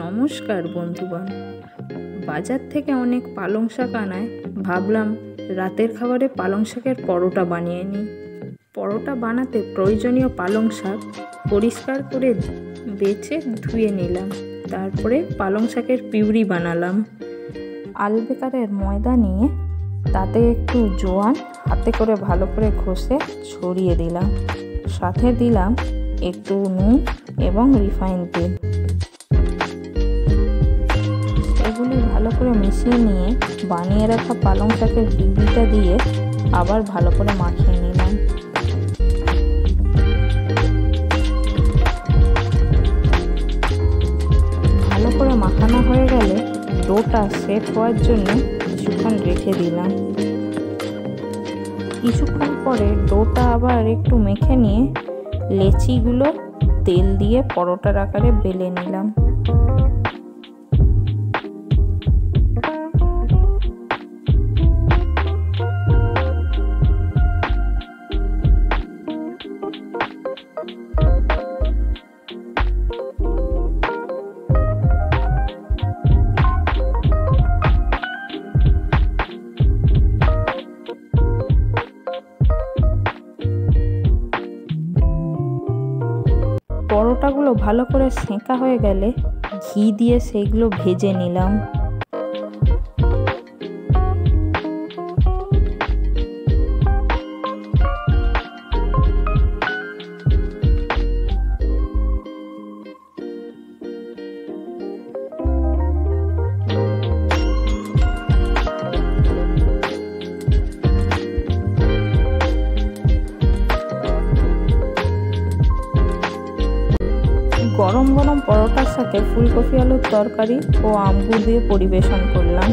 নমস্কার বন্ধুগণ। বাজার থেকে অনেক পালং শাক আনায় ভাবলাম রাতের খাবারে পালং শাকের পরোটা বানিয়ে নিই। পরোটা বানাতে প্রয়োজনীয় পালং শাক পরিষ্কার করে বেছে ধুয়ে নিলাম। তারপরে পালং শাকের পিউরি বানালাম। আলবেকারের ময়দা নিয়ে তাতে একটু জোয়ান হাতে করে ভালো করে ঘষে ছড়িয়ে দিলাম। সাথে দিলাম একটু নুন এবং রিফাইন তেল। এগুলি ভালো করে মিশিয়ে নিয়ে বানিয়ে রাখা পালং শাকের পিউরিটা দিয়ে আবার ভালো করে মাখিয়ে নিলাম। ভালো করে মাখানো হয়ে গেলে ডোটা সেট হওয়ার জন্য কিছুক্ষণ রেখে দিলাম। কিছুক্ষণ পরে ডোটা আবার একটু মেখে নিয়ে লেচিগুলো তেল দিয়ে পরোটার আকারে বেলে নিলাম। পরোটাগুলো ভালো করে সেঁকা হয়ে গেলে ঘি দিয়ে সেইগুলো ভেজে নিলাম। গরম গরম পরোটার সাথে ফুলকপি আলুর তরকারি ও আমগুর দিয়ে পরিবেশন করলাম।